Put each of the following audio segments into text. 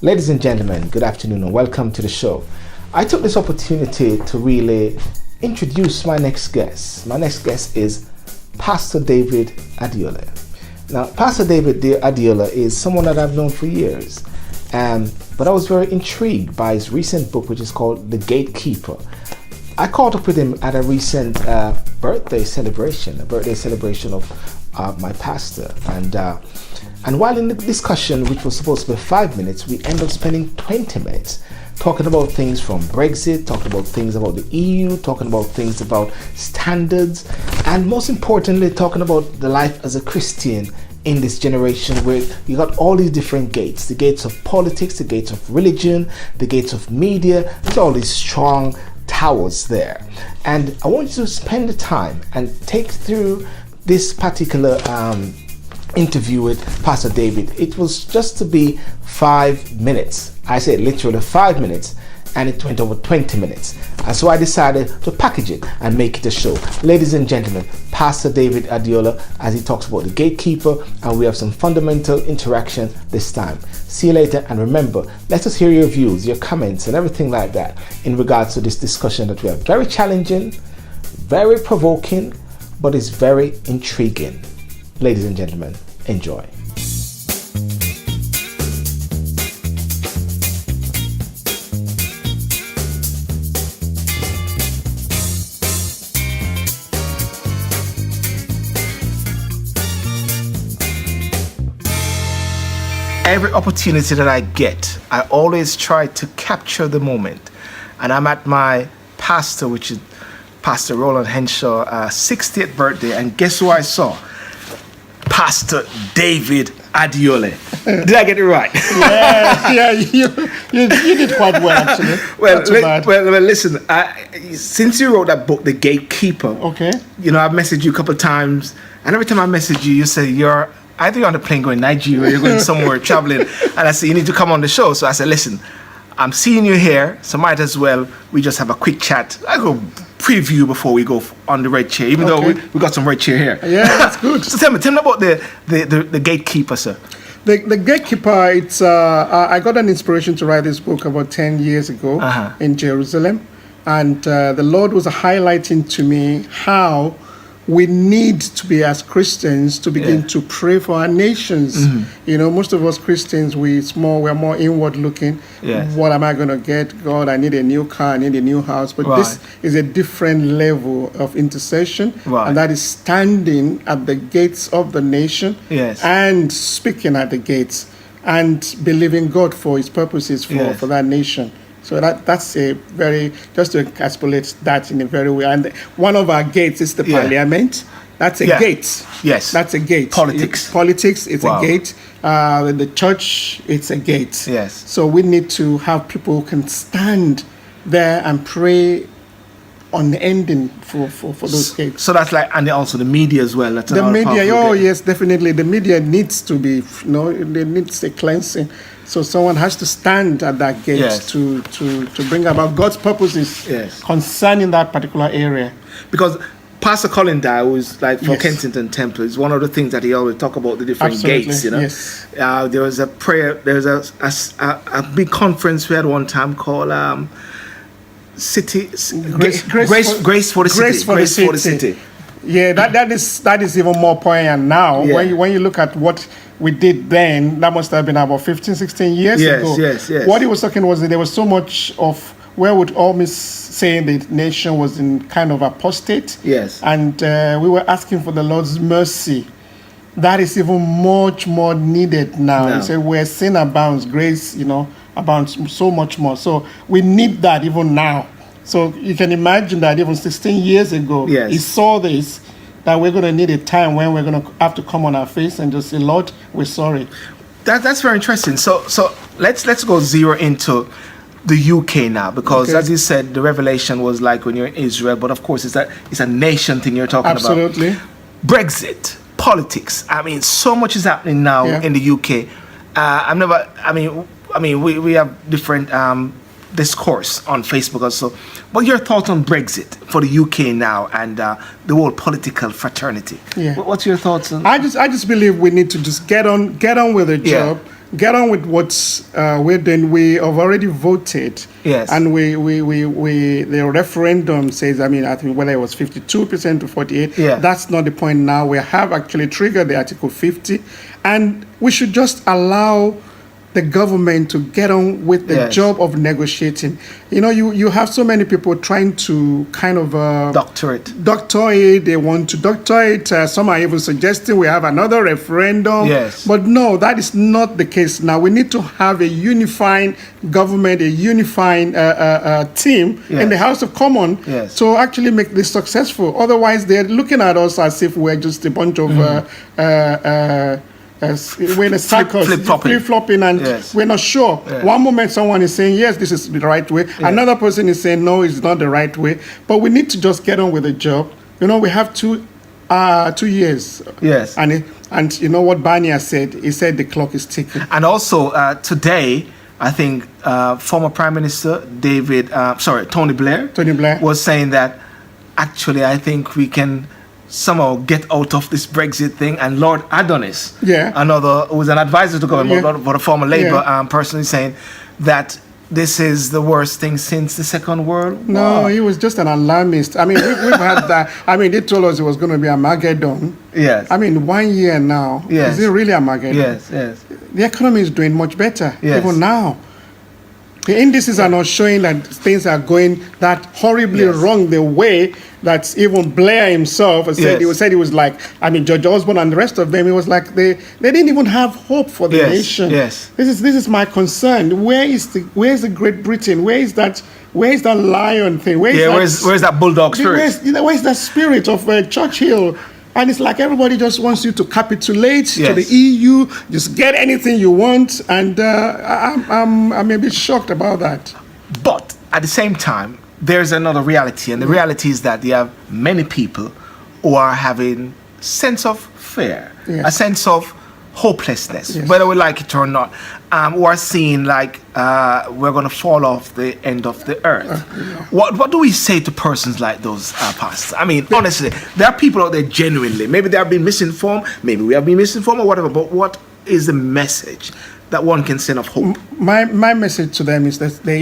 Ladies and gentlemen, good afternoon and welcome to the show. I took this opportunity to really introduce my next guest. My next guest is Pastor David Adeola. Now, Pastor David Adeola is someone that I've known for years, but I was very intrigued by his recent book, which is called The Gatekeeper. I caught up with him at a recent birthday celebration of my pastor, and while in the discussion, which was supposed to be 5 minutes, we ended up spending 20 minutes talking about things from Brexit, talking about things about the EU, talking about things about standards, and most importantly, talking about the life as a Christian in this generation where you got all these different gates, the gates of politics, the gates of religion, the gates of media. There's all these strong towers there. And I want you to spend the time and take through this particular interview with Pastor David. It was just to be 5 minutes. I said literally 5 minutes, and it went over 20 minutes. And so I decided to package it and make it a show. Ladies and gentlemen, Pastor David Adeola, as he talks about the gatekeeper, and we have some fundamental interaction this time. See you later, and remember, let us hear your views, your comments, and everything like that in regards to this discussion that we have. Very challenging, very provoking, but it's very intriguing. Ladies and gentlemen, enjoy. Every opportunity that I get, I always try to capture the moment. And I'm at my pastor, which is Pastor Roland Henshaw, 60th birthday, and guess who I saw? Pastor David Adeola. Did I get it right? Yeah, you did quite well, actually. Well, listen, since you wrote that book, The Gatekeeper, okay, I've messaged you a couple of times, and every time I message you, you say you're either on the plane going to Nigeria, you're going somewhere traveling, and I say, you need to come on the show. So I said, listen, I'm seeing you here, so might as well we just have a quick chat. I go preview before we go on the red chair, even though we got some red chair here. Yeah, that's good. So tell me about the gatekeeper, sir. The gatekeeper, it's I got an inspiration to write this book about 10 years ago in Jerusalem, and the Lord was highlighting to me how we need to be, as Christians, to begin to pray for our nations. Mm-hmm. Most of us Christians, we're more inward looking. Yes. What am I going to get? God, I need a new car, I need a new house. But this is a different level of intercession. Right. And that is standing at the gates of the nation and speaking at the gates and believing God for his purposes for that nation. So that's a very, just to encapsulate that in a very way. And one of our gates is the parliament. That's a gate. Yes. That's a gate. Politics, it's a gate. The church, it's a gate. Yes. So we need to have people who can stand there and pray unending for those gates. So that's and also the media as well. That's the media, yes, definitely. The media needs to be, they need a cleansing. So someone has to stand at that gate to bring about God's purposes concerning that particular area. Because Pastor Colin Dye, who's for Kensington Temple, is one of the things that he always talk about, the different gates. Yes. There was a prayer. There was a big conference we had one time called Grace for the City. Yeah, that is even more poignant now. Yeah. When you look at what we did then, that must have been about 15, 16 years ago. Yes. What he was talking was that there was so much of where would almost saying the nation was in kind of apostate. Yes. And we were asking for the Lord's mercy. That is even much more needed now. He said where sin abounds, grace, abounds so much more. So we need that even now. So you can imagine that even 16 years ago, he saw this, that we're going to need a time when we're going to have to come on our face and just say, Lord, we're sorry. That's very interesting. So let's go zero into the UK now, because as you said, the revelation was like when you're in Israel, but of course it's a nation thing you're talking about. Absolutely. Brexit, politics. I mean, so much is happening now in the UK. We have different discourse on Facebook also. What are your thoughts on Brexit for the UK now and the whole political fraternity? Yeah. What's your thoughts on? I just believe we need to just get on with the job. get on with what we're doing. We have already voted. Yes. And the referendum says, I think whether it was 52% to 48%, that's not the point now. We have actually triggered the Article 50, and we should just allow the government to get on with the job of negotiating. You have so many people trying to kind of doctor it. They want to doctor it. Some are even suggesting we have another referendum. Yes. But no, that is not the case now. We need to have a unifying government, a unifying team in the House of Commons to actually make this successful. Otherwise, they're looking at us as if we're just a bunch of we're in a circus, flip-flopping, and we're not sure. One moment someone is saying, yes, this is the right way. Another person is saying, no, it's not the right way. But we need to just get on with the job. We have 2 years. Yes. And you know what Barney has said? He said the clock is ticking. And also, today, I think former Prime Minister Tony Blair was saying that actually I think we can somehow get out of this Brexit thing, and Lord Adonis, another who was an advisor to government, but a former Labour person, is saying that this is the worst thing since the Second World War. No, he was just an alarmist. We've had that. They told us it was going to be Armageddon. Yes. 1 year now. Yes. Is it really Armageddon? Yes. The economy is doing much better, even now. The indices are not showing that things are going that horribly wrong the way that even Blair himself said. He said he was like, George Osborne and the rest of them, it was like they didn't even have hope for the nation. Yes. This is my concern. Where's the Great Britain? Where is that lion thing? Where's that bulldog spirit? Where's that spirit of Churchill? And it's like everybody just wants you to capitulate to the EU, just get anything you want, and I'm a bit shocked about that. But at the same time, there's another reality, and the reality is that you have many people who are having sense of fear, a sense of hopelessness, whether we like it or not, who are seeing like we're going to fall off the end of the earth. What do we say to persons like those, pastors? Honestly, there are people out there genuinely, maybe they have been misinformed, maybe we have been misinformed or whatever, but what is the message that one can send of hope? My message to them is that there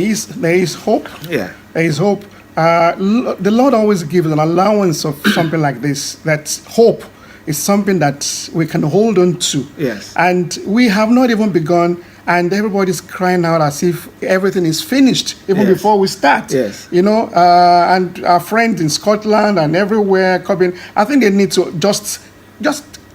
is hope. Yeah. There is hope. The Lord always gives an allowance of something like this, that hope is something that we can hold on to. Yes. And we have not even begun, and everybody's crying out as if everything is finished even before we start. Yes. And our friends in Scotland and everywhere coming, I think they need to just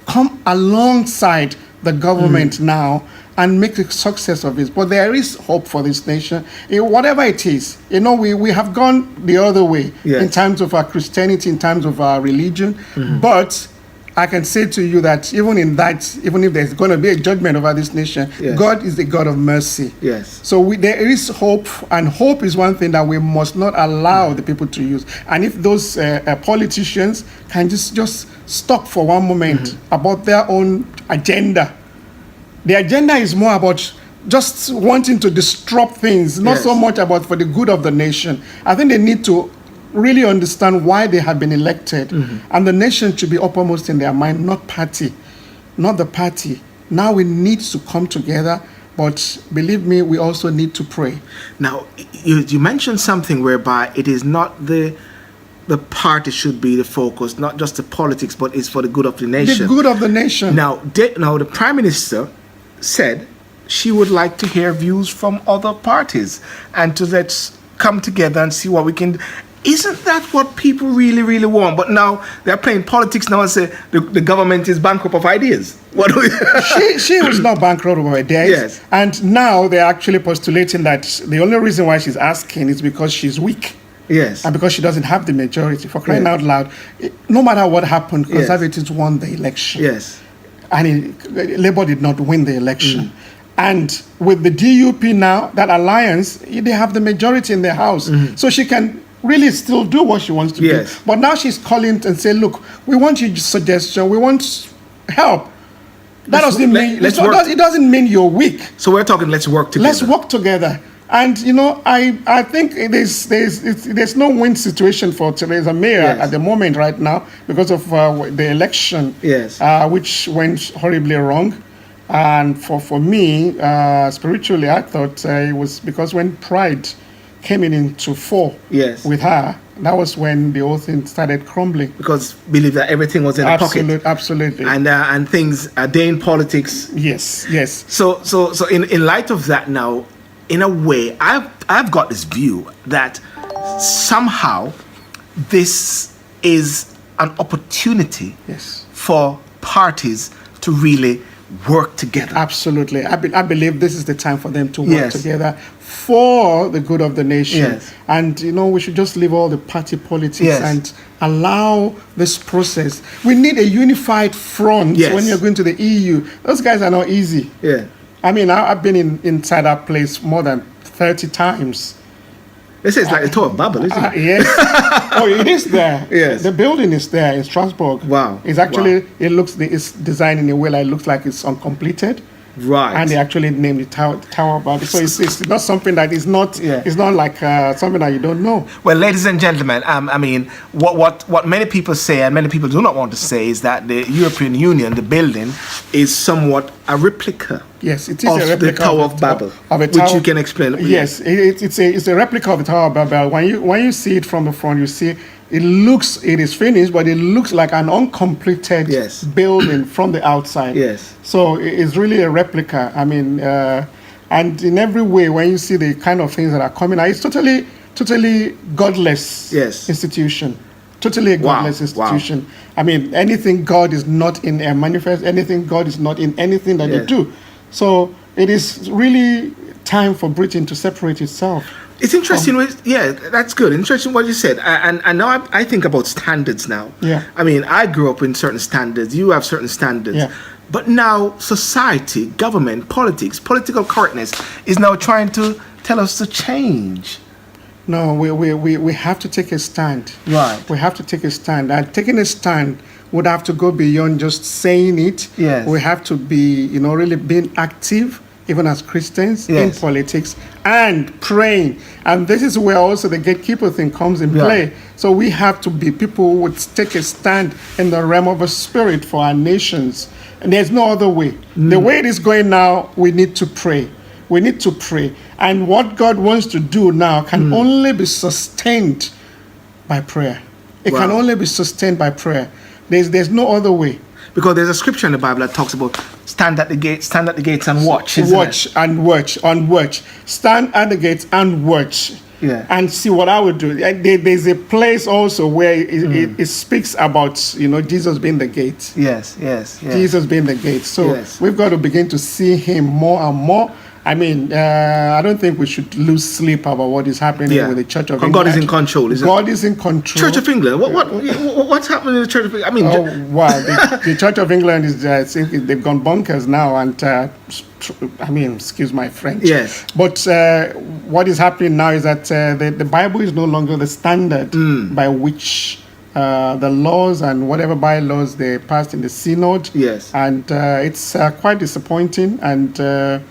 come alongside the government now and make a success of it. But there is hope for this nation. Whatever it is, we have gone the other way in terms of our Christianity, in terms of our religion, but I can say to you that even if there's going to be a judgment over this nation, God is the God of mercy. Yes. So there is hope, and hope is one thing that we must not allow the people to use. And if those politicians can just stop for one moment about their own agenda, the agenda is more about just wanting to disrupt things, not so much about for the good of the nation. I think they need to really understand why they have been elected, and the nation should be uppermost in their mind, not the party. Now we need to come together, but believe me, we also need to pray. Now, you mentioned something whereby it is not the party should be the focus, not just the politics, but it's for the good of the nation. The good of the nation. Now the Prime Minister said she would like to hear views from other parties and to let's come together and see what we can do. Isn't that what people really, really want? But now they're playing politics now and say the government is bankrupt of ideas. What do we she was not bankrupt of ideas. Yes. And now they're actually postulating that the only reason why she's asking is because she's weak. Yes. And because she doesn't have the majority. For crying out loud, no matter what happened, Conservatives won the election. Yes. And Labour did not win the election. And with the DUP now, that alliance, they have the majority in the House. So she can really still do what she wants to do. But now she's calling and saying, look, we want your suggestion, we want help. That doesn't mean it doesn't mean you're weak. So we're talking let's work together. Let's work together. And I think there's no win situation for Theresa May at the moment right now because of the election, which went horribly wrong. And for me, spiritually, I thought it was because when pride came into fore with her, that was when the whole thing started crumbling. Because believe that everything was in a pocket. Absolutely. And things are there in politics. Yes. So in light of that now, in a way, I've got this view that somehow this is an opportunity for parties to really work together. Absolutely. I believe this is the time for them to work together for the good of the nation. And, we should just leave all the party politics and allow this process. We need a unified front when you're going to the EU. Those guys are not easy. I mean, I've been inside that place more than 30 times. This is like the Tower of Babel, isn't it? Yes. Oh, it is there. Yes. The building is there in Strasbourg. Wow. It's actually, it's designed in a way that it looks like it's uncompleted. Right. And they actually named it Tower of Babel. So it's not something that is not, it's not like something that you don't know. Well, ladies and gentlemen, I mean, what many people say and many people do not want to say is that the European Union, the building, is somewhat a replica. Yes, it is of a replica the Tower of Babel, which you can explain. Yes, it's a replica of the Tower of Babel. When you see it from the front, you see it is finished, but it looks like an uncompleted building from the outside. Yes. So it's really a replica. I mean, and in every way, when you see the kind of things that are coming out, it's totally godless institution. Totally a godless institution. Wow. I mean, anything God is not in a manifest, anything God is not in anything that they do. So it is really time for Britain to separate itself. It's interesting. That's good. Interesting what you said. And now I think about standards now. Yeah. I mean, I grew up in certain standards. You have certain standards. Yeah. But now society, government, politics, political correctness is now trying to tell us to change. No, we have to take a stand. Right. We have to take a stand. And taking a stand would have to go beyond just saying it. Yes. We have to be, really being active, even as Christians, in politics, and praying. And this is where also the gatekeeper thing comes in play. So we have to be people who would take a stand in the realm of the spirit for our nations. And there's no other way. The way it is going now, we need to pray. We need to pray. And what God wants to do now can only be sustained by prayer. It can only be sustained by prayer. There's no other way. Because there's a scripture in the Bible that talks about stand at the gates and watch. Watch. Stand at the gates and watch. Yeah. And see what I would do. There's a place also where it speaks about, Jesus being the gate. Yes. Jesus being the gate. So we've got to begin to see him more and more. I mean, I don't think we should lose sleep about what is happening with the Church of England. God is in control, isn't it? God is in control. Church of England. What's happening in the Church of England? I mean, the Church of England is they've gone bonkers now, and excuse my French. Yes. But what is happening now is that the Bible is no longer the standard by which the laws and whatever bylaws they passed in the synod. Yes. And it's quite disappointing. And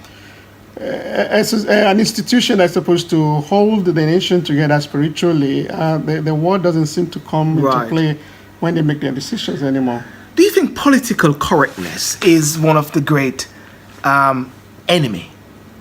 as an institution that's supposed to hold the nation together spiritually, the word doesn't seem to come into play when they make their decisions anymore. Do you think political correctness is one of the great enemy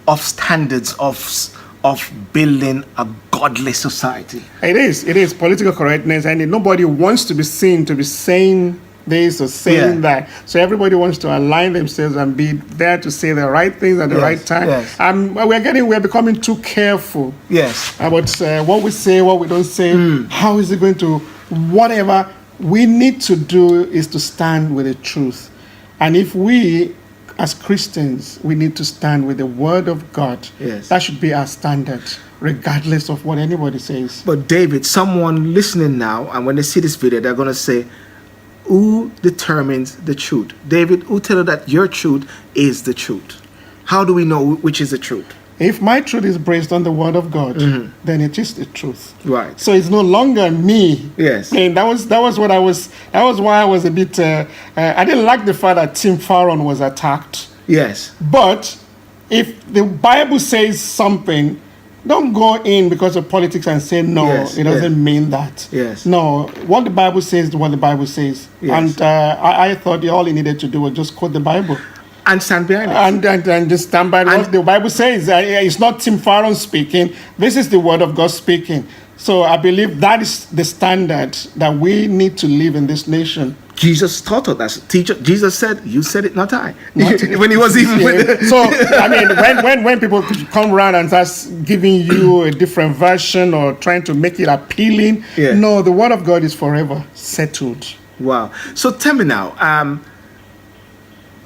of standards of building a godly society? It is political correctness, and nobody wants to be seen to be saying this or saying that. So everybody wants to align themselves and be there to say the right things at the right time. Yes. We're becoming too careful. Yes. About what we say, what we don't say. How is it going to? Whatever we need to do is to stand with the truth, and if we, as Christians, we need to stand with the Word of God. Yes. That should be our standard, regardless of what anybody says. But David, someone listening now, and when they see this video, they're going to say, who determines the truth? David, who tell you that your truth is the truth? How do we know which is the truth? If my truth is based on the Word of God, then it is the truth. Right. So it's no longer me. Yes. And that was why I was a bit. I didn't like the fact that Tim Farron was attacked. Yes. But if the Bible says something, don't go in because of politics and say no. It doesn't mean that. Yes. No, what the Bible says is what the Bible says. Yes. And I thought all he needed to do was just quote the Bible. And stand behind it. And just stand by what the Bible says. It's not Tim Farron speaking. This is the word of God speaking. So I believe that is the standard that we need to live in this nation. Jesus taught us that. Jesus said, "You said it, not I." When he was even with So I mean, when people come around and start giving you a different version or trying to make it appealing, no, the word of God is forever settled. Wow. So tell me now,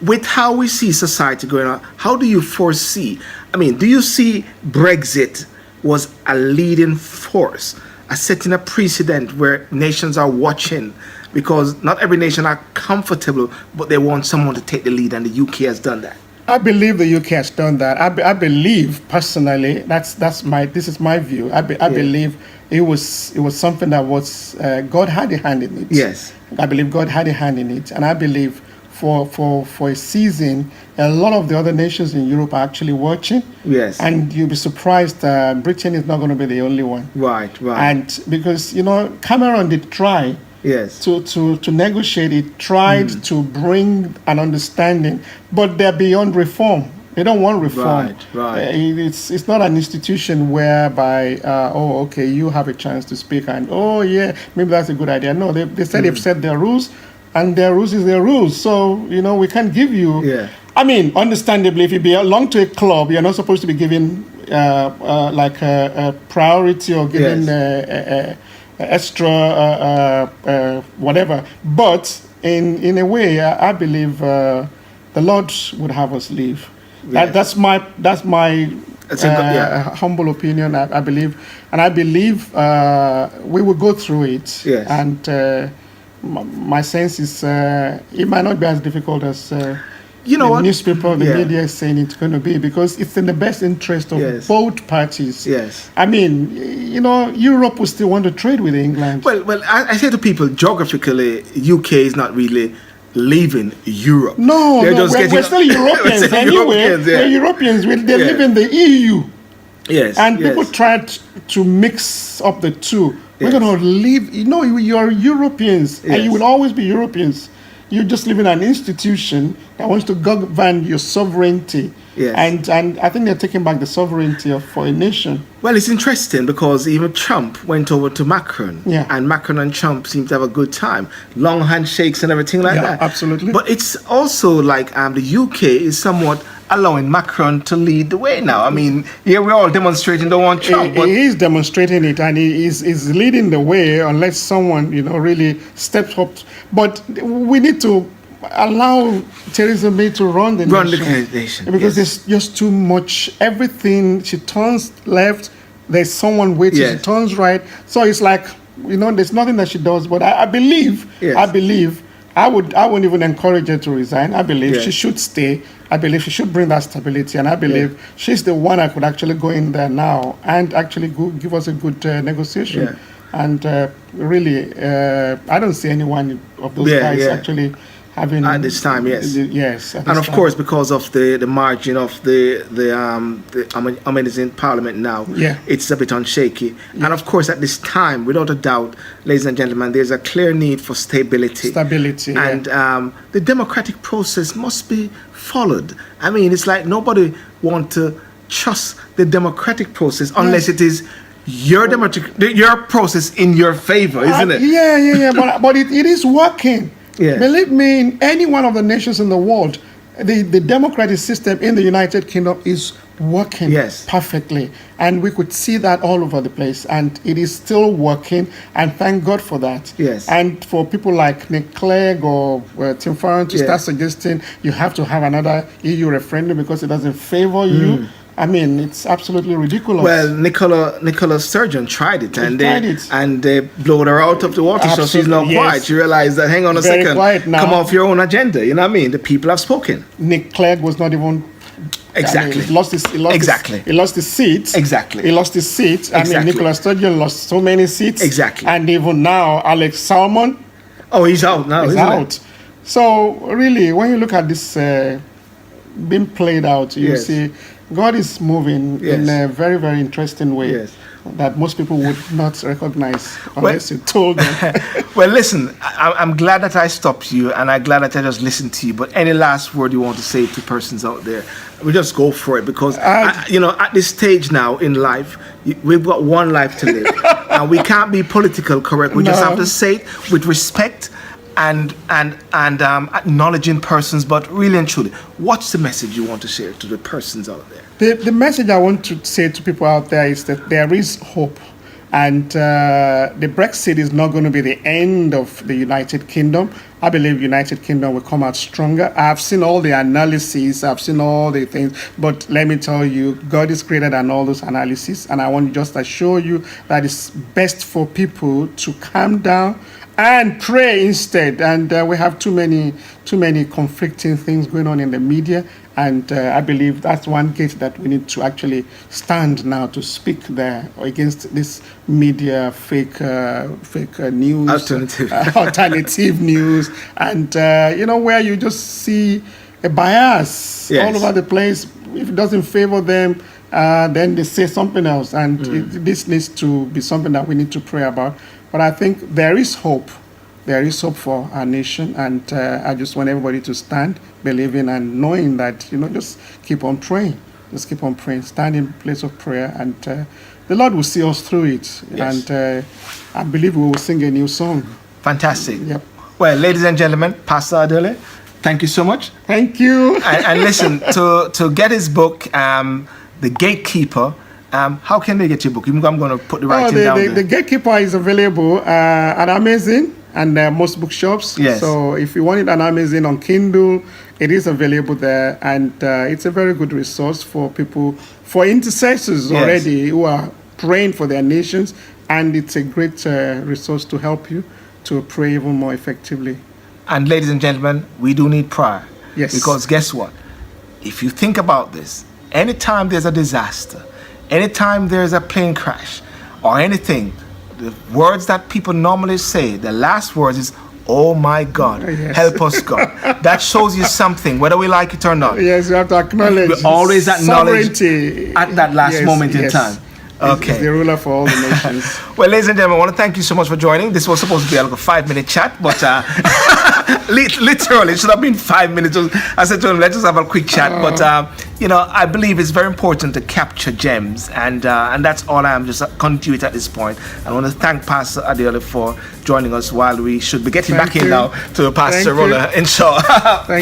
with how we see society going on, how do you foresee? I mean, do you see Brexit was a leading force, setting a precedent where nations are watching? Because not every nation are comfortable, but they want someone to take the lead, and the UK has done that. I believe the UK has done that. I believe personally, this is my view. I believe it was something that was God had a hand in it. Yes, I believe God had a hand in it, and I believe for a season, a lot of the other nations in Europe are actually watching. Yes, and you'll be surprised. Britain is not going to be the only one. Right. And because Cameron did try. Yes. To negotiate, it tried to bring an understanding, but they're beyond reform. They don't want reform. Right. It's not an institution whereby okay, you have a chance to speak, and maybe that's a good idea. No, they said they've set their rules, and their rules is their rules. So we can't give you. Yeah. I mean, understandably, if you belong to a club, you're not supposed to be given like a priority or given extra whatever, but in a way, I believe the Lord would have us leave. Yes. That's my humble opinion. I believe, and I believe we will go through it. Yes. And my sense is it might not be as difficult as the newspaper, the media is saying it's going to be, because it's in the best interest of both parties. Yes. I mean, Europe will still want to trade with England. Well, I say to people, geographically, UK is not really leaving Europe. No, we're still Europeans anyway. We're Europeans. They live in the EU. Yes. And people tried to mix up the two. We're going to live, you're Europeans, and you will always be Europeans. You just live in an institution that wants to govern your sovereignty. Yes. And I think they're taking back the sovereignty for a nation. Well, it's interesting because even Trump went over to Macron. Yeah. And Macron and Trump seem to have a good time. Long handshakes and everything like that. Absolutely. But it's also like the UK is somewhat allowing Macron to lead the way now. I mean, here we're all demonstrating don't want Trump. He is demonstrating it, and he is leading the way unless someone, really steps up. But we need to allow Theresa May to run the nation. Because there's just too much. Everything, she turns left, there's someone waiting, she turns right. So it's like, there's nothing that she does. But I believe, I wouldn't even encourage her to resign. I believe she should stay. I believe she should bring that stability, and I believe she's the one that could actually go in there now and actually give us a good negotiation. Yeah. And really, I don't see anyone of those guys actually having at this time. Yes. And of course, because of the margin of the amenities in Parliament now, it's a bit unshaky. Yeah. And of course, at this time, without a doubt, ladies and gentlemen, there's a clear need for stability. And the democratic process must be followed. I mean, it's like nobody want to trust the democratic process unless it is your process in your favor, isn't it? Yeah. But it is working. Yeah. Believe me, in any one of the nations in the world, the democratic system in the United Kingdom is working perfectly. And we could see that all over the place. And it is still working. And thank God for that. Yes. And for people like Nick Clegg or Tim Farron to start suggesting you have to have another EU referendum because it doesn't favor you. I mean, it's absolutely ridiculous. Well, Nicola Sturgeon tried it, and they blowed her out of the water, so she's now quiet. She realized that, hang on a second, come off your own agenda. You know what I mean? The people have spoken. Nick Clegg was not even... Exactly. He lost his seat. Exactly. He lost his seat. I mean, Nicola Sturgeon lost so many seats. Exactly. And even now, Alex Salmond. Oh, he's out now, isn't out. So, really, when you look at this being played out, you see... God is moving in a very, very interesting way that most people would not recognize unless you told them. Well, listen, I'm glad that I stopped you, and I'm glad that I just listened to you. But any last word you want to say to persons out there? We just go for it, because at this stage now in life, we've got one life to live, and we can't be political correct. We just have to say it with respect and acknowledging persons, but really and truly, what's the message you want to share to the persons out there? The message I want to say to people out there is that there is hope, and the Brexit is not going to be the end of the United Kingdom. I believe United Kingdom will come out stronger. I've seen all the analyses, I've seen all the things, but let me tell you, God is greater than all those analyses, and I want to just assure you that it's best for people to calm down and pray instead. And we have too many conflicting things going on in the media, and I believe that's one gate that we need to actually stand now to speak there against this media fake news, alternative news, and where you just see a bias all over the place. If it doesn't favor them, then they say something else, and this needs to be something that we need to pray about. But I think there is hope. There is hope for our nation, and I just want everybody to stand, believing and knowing that, just keep on praying. Just keep on praying. Stand in place of prayer, and the Lord will see us through it. Yes. And I believe we will sing a new song. Fantastic. Yep. Well, ladies and gentlemen, Pastor Adeola, thank you so much. Thank you. and listen, to get his book, The Gatekeeper, how can they get your book? I'm going to put the writing down there. The Gatekeeper is available at Amazon and most bookshops. Yes. So if you want it on Amazon, on Kindle, it is available there. And it's a very good resource for people, for intercessors already who are praying for their nations. And it's a great resource to help you to pray even more effectively. And ladies and gentlemen, we do need prayer. Yes. Because guess what? If you think about this, anytime there's a disaster, anytime there's a plane crash or anything, the words that people normally say, the last words is, "Oh my God, help us God." That shows you something, whether we like it or not. Yes, you have to acknowledge. We always acknowledge sovereignty at that last moment in time. Okay. He's the ruler for all the nations. Well, ladies and gentlemen, I want to thank you so much for joining. This was supposed to be like a 5-minute chat, but literally, it should have been 5 minutes. I said to him, let's just have a quick chat. But, I believe it's very important to capture gems. And that's all I am, just continue it at this point. I want to thank Pastor Adeola for joining us while we should be getting back in now to Pastor Roller Inshaw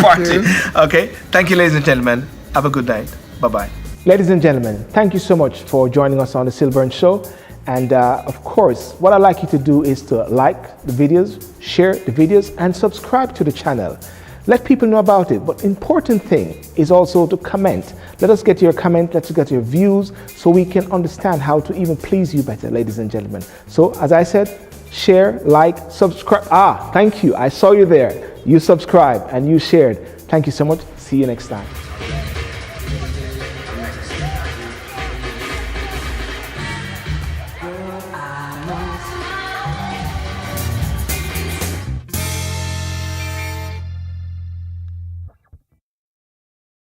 party. Okay. Thank you, ladies and gentlemen. Have a good night. Bye-bye. Ladies and gentlemen, thank you so much for joining us on the Sylbourne Show. And of course, what I'd like you to do is to like the videos, share the videos, and subscribe to the channel. Let people know about it. But important thing is also to comment. Let us get your comment, let's get your views, so we can understand how to even please you better, ladies and gentlemen. So as I said, share, like, subscribe. Thank you. I saw you there. You subscribed and you shared. Thank you so much. See you next time.